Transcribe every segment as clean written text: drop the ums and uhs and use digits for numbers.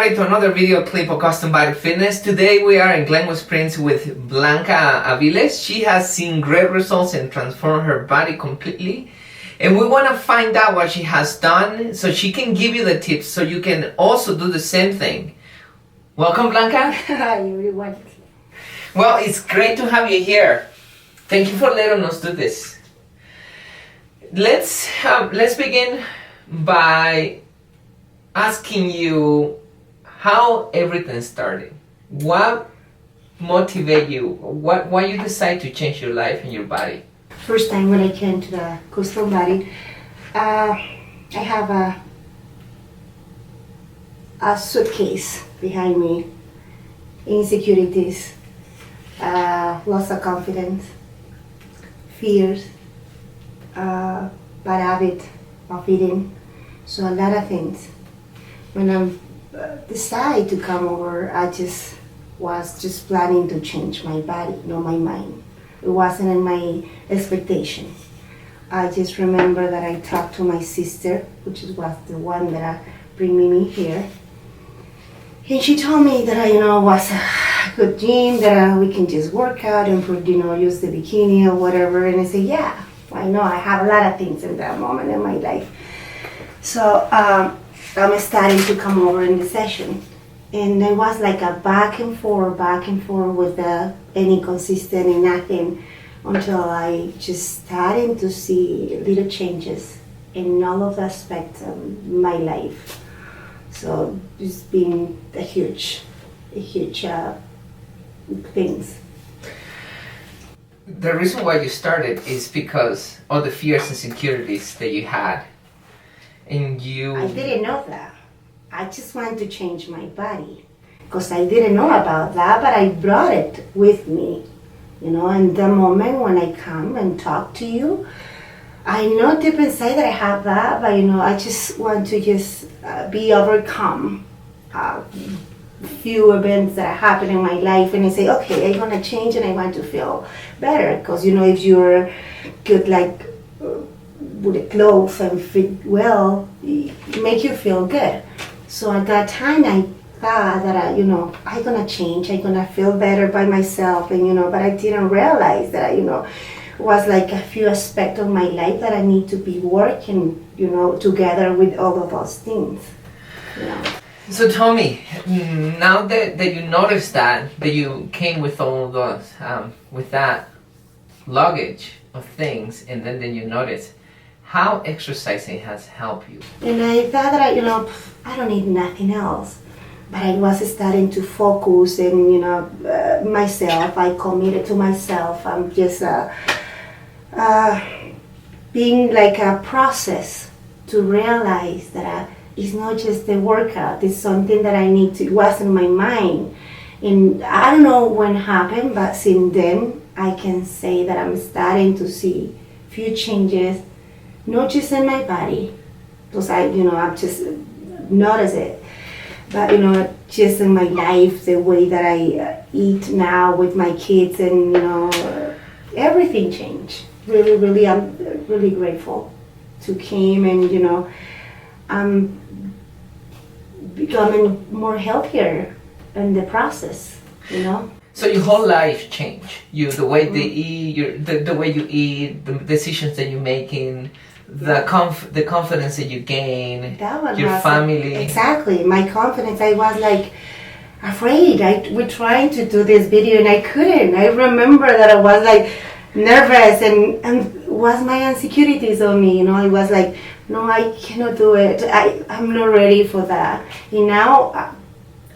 everybody to another video clip of Custom Body Fitness. Today we are in Glenwood Springs with Blanca Aviles. She has seen great results and transformed her body completely. And we want to find out what she has done so she can give you the tips so you can also do the same thing. Welcome, Blanca. Hi, everyone. Well, it's great to have you here. Thank you for letting us do this. Let's begin by asking you how everything started. What motivated you? Why you decide to change your life and your body? First time when I came to the Custom Body, I have a suitcase behind me, insecurities, loss of confidence, fears, bad habit of eating, so a lot of things. When I decided to come over, I was just planning to change my body, not my mind. It wasn't in my expectation. I just remember that I talked to my sister, which was the one that bring me here. And she told me that was a good gym, that we can just work out and use the bikini or whatever. And I said, yeah, I know I have a lot of things in that moment in my life. So I'm starting to come over in the session. And it was like a back and forth with any consistent and nothing until I just started to see little changes in all of aspects of my life. So it's been a huge things. The reason why you started is because of the fears and insecurities that you had. And I didn't know that. I just wanted to change my body because I didn't know about that, but I brought it with me. And the moment when I come and talk to you, I know deep inside that I have that, but I just want to be overcome few events that happen in my life, and I say, okay, I'm gonna change and I want to feel better. Because if you're good, like with the clothes and fit well, it make you feel good. So at that time, I thought that I'm gonna change, I'm gonna feel better by myself, and but I didn't realize that was like a few aspects of my life that I need to be working, together with all of those things. So tell me, now that you noticed that you came with all of those, with that luggage of things, and then you notice how exercising has helped you. And I thought that I don't need nothing else. But I was starting to focus and myself. I committed to myself. I'm just being like a process to realize that it's not just the workout. It's something that I need to. It was in my mind, and I don't know when it happened, but since then I can say that I'm starting to see few changes, not just in my body, because I've just noticed it, but just in my life, the way that I eat now with my kids, and everything changed. Really, I'm really grateful to came, and I'm becoming more healthier in the process. So your whole life changed. The way they eat, the way you eat, the decisions that you're making, the confidence that you gain, your family. Exactly, my confidence. I was like afraid. We're trying to do this video and I couldn't. I remember that I was like nervous and was my insecurities on me. I was like, no, I cannot do it. I'm not ready for that. And now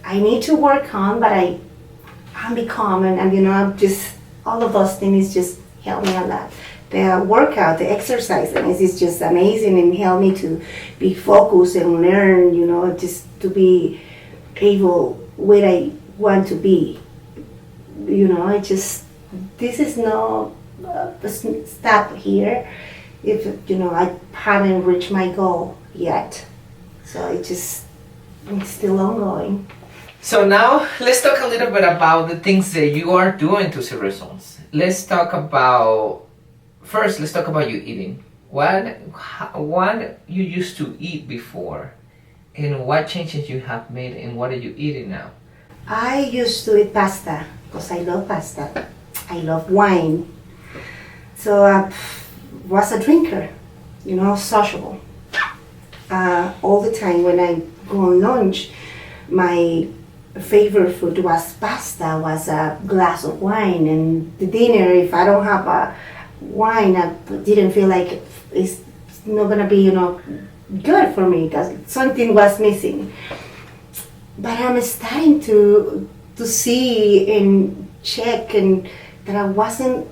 I need to work on, but I'm become and I'm just all of those things just help me a lot. The workout, the exercise, and it's just amazing and help me to be focused and learn, just to be able where I want to be. This is no stop here if I haven't reached my goal yet. So it's still ongoing. So now let's talk a little bit about the things that you are doing to see results. Let's talk about you eating. What you used to eat before, And what changes you have made, and what are you eating now? I used to eat pasta because I love pasta. I love wine. So I was a drinker, sociable. All the time when I go on lunch, my favorite food was pasta, was a glass of wine, and the dinner, if I don't have a wine, I didn't feel like it's not gonna be, good for me because something was missing. But I'm starting to see and check and that I wasn't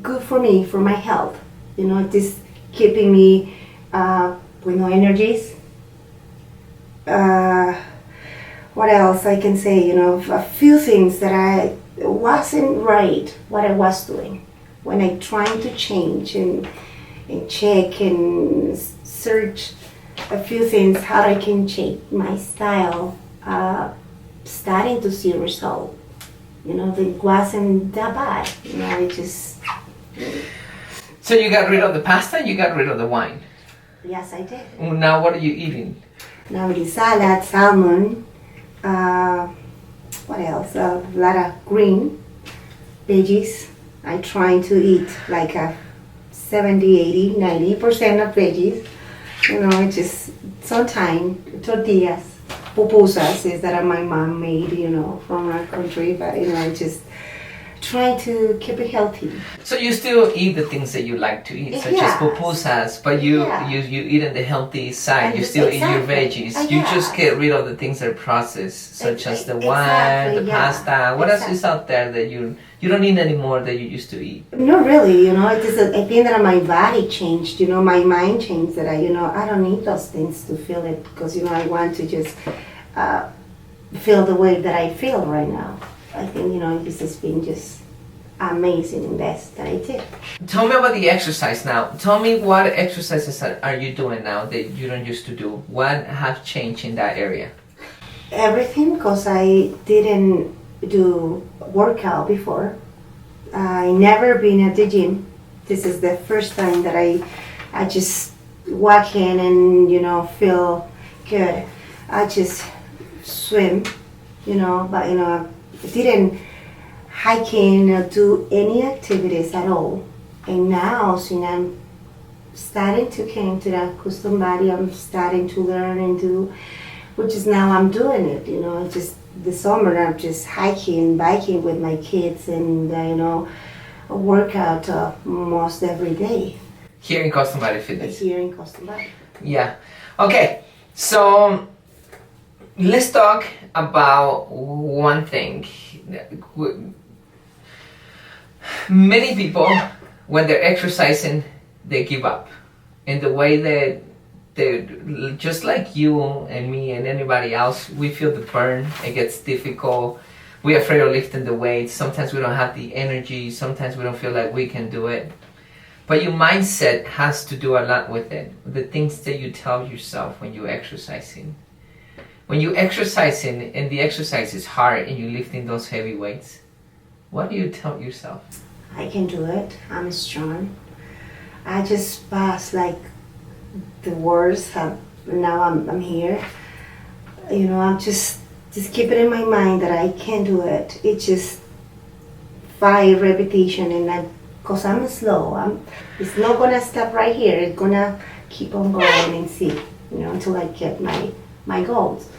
good for me, for my health. Just keeping me with no energies. What else I can say? A few things that I wasn't right what I was doing when I trying to change and check and search a few things how I can change my style. Starting to see result. It wasn't that bad. It just. So you got rid of the pasta, you got rid of the wine. Yes, I did. Now what are you eating? Now it is salad, salmon, what else? A lot of green veggies. I try to eat like a 70, 80, 90% of veggies. It's just sometimes tortillas, pupusas is that my mom made, from our country, but just trying to keep it healthy. So you still eat the things that you like to eat, such as pupusas, but you eat on the healthy side. And You still eat your exactly. veggies. You just get rid of the things that are processed, such as the wine, the pasta. What else is out there that you don't eat anymore that you used to eat? Not really, I think that my body changed, my mind changed, that I don't need those things to feel it because, I want to just feel the way that I feel right now. I think, this has been just amazing and best that I did. Tell me about the exercise now. Tell me what exercises are you doing now that you don't used to do? What have changed in that area? Everything, because I didn't do workout before. I never been at the gym. This is the first time that I just walk in and, feel good. I just swim, but, I didn't hiking or do any activities at all. And now, since I'm starting to come to that custom body, I'm starting to learn and do, which is now I'm doing it, just the summer I'm just hiking, biking with my kids and, work out almost every day. Here in Custom Body Fitness? Here in Custom Body. Yeah. Okay, so let's talk about one thing. Many people, when they're exercising, they give up. In the way that they, just like you and me and anybody else, we feel the burn. It gets difficult. We're afraid of lifting the weights. Sometimes we don't have the energy. Sometimes we don't feel like we can do it. But your mindset has to do a lot with it. The things that you tell yourself when you're exercising. When you're exercising and the exercise is hard and you're lifting those heavy weights, what do you tell yourself? I can do it. I'm strong. I just passed like the worst. Now I'm here. I'm just keep it in my mind that I can do it. It's just 5 repetition and because I'm slow. It's not gonna stop right here. It's gonna keep on going and see, until I get my goals.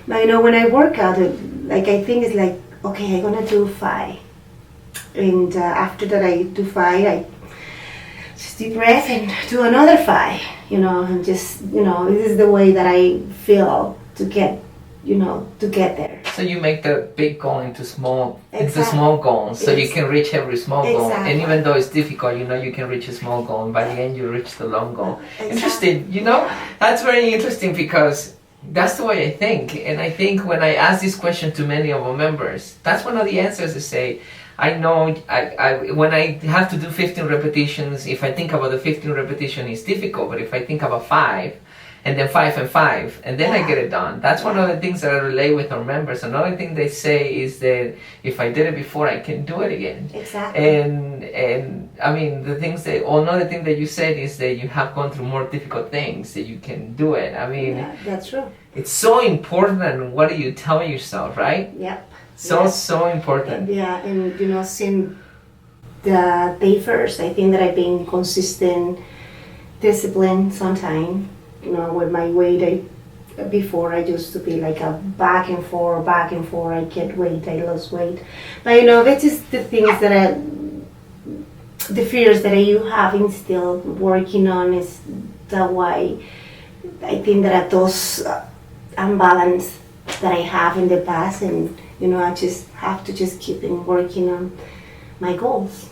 But when I work out, I think it's like, okay, I'm gonna do 5. And after that I do 5, I just deep breath and do another 5, and just, this is the way that I feel to get there. So you make the big goal into small goals, so you Yes. can reach every small goal. Exactly. And even though it's difficult, you can reach a small goal, and by the end you reach the long goal. Exactly. Interesting, that's very interesting because that's the way I think. And I think when I ask this question to many of our members, that's one of the answers. They say, I know when I have to do 15 repetitions, if I think about the 15 repetition, it's difficult. But if I think about 5, and then 5 and 5, and then I get it done. That's one of the things that I relate with our members. Another thing they say is that if I did it before, I can do it again. Exactly. And I mean, another thing that you said is that you have gone through more difficult things, that you can do it. I mean, Yeah, that's true. It's so important. What do you tell yourself, right? Yep. So important. Yeah, and since the day first, I think that I've been consistent, disciplined sometime. With my weight, before I used to be like a back and forth. I get weight, I lose weight. But that's just the things that the fears that you have instilled, working on is the why. I think that those imbalance that I have in the past, and I just have to just keep on working on my goals.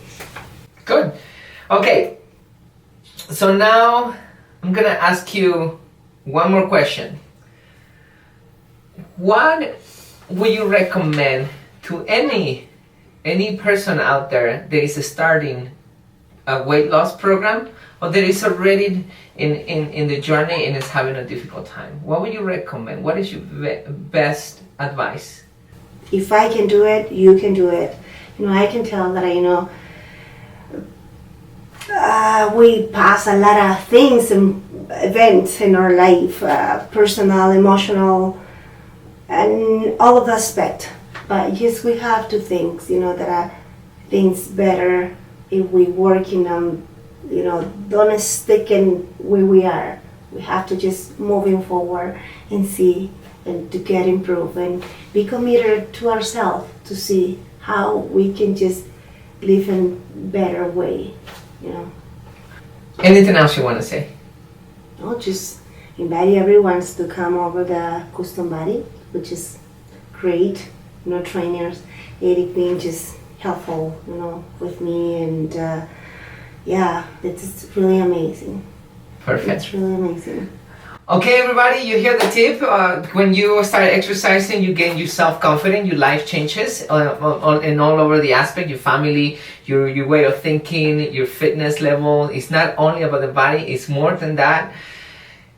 Good. Okay. So now I'm gonna ask you one more question. What would you recommend to any person out there that is starting a weight loss program, or that is already in the journey and is having a difficult time? What would you recommend? What is your best advice? If I can do it, you can do it. I can tell that we pass a lot of things and events in our life, personal, emotional, and all of the aspect. But yes, we have to think, that things better if we working on, don't stick in where we are. We have to just moving forward and see and to get improved and be committed to ourselves to see how we can just live in better way. Anything else you want to say? No, just invite everyone to come over the custom body, which is great. Trainers, Eric being just helpful, with me, and it's really amazing. Perfect. It's really amazing. Okay, everybody, you hear the tip. When you start exercising, you gain your self-confidence, your life changes and all over the aspect, your family, your way of thinking, your fitness level. It's not only about the body, it's more than that.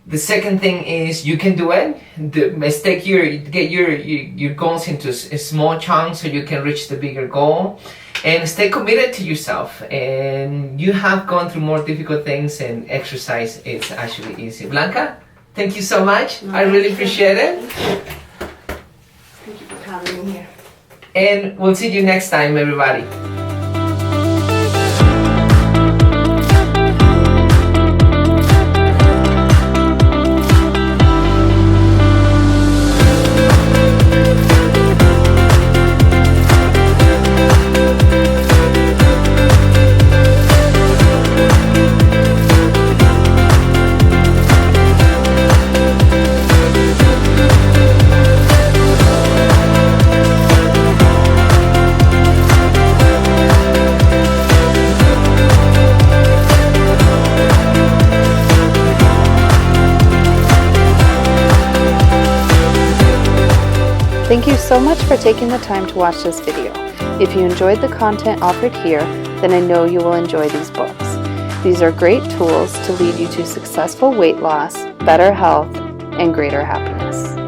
The second thing is you can do it. Get your goals into small chunks so you can reach the bigger goal. And stay committed to yourself. And you have gone through more difficult things, and exercise is actually easy. Blanca, thank you so much. I really appreciate it. Thank you for having me here. And we'll see you next time, everybody. Thank you so much for taking the time to watch this video. If you enjoyed the content offered here, then I know you will enjoy these books. These are great tools to lead you to successful weight loss, better health, and greater happiness.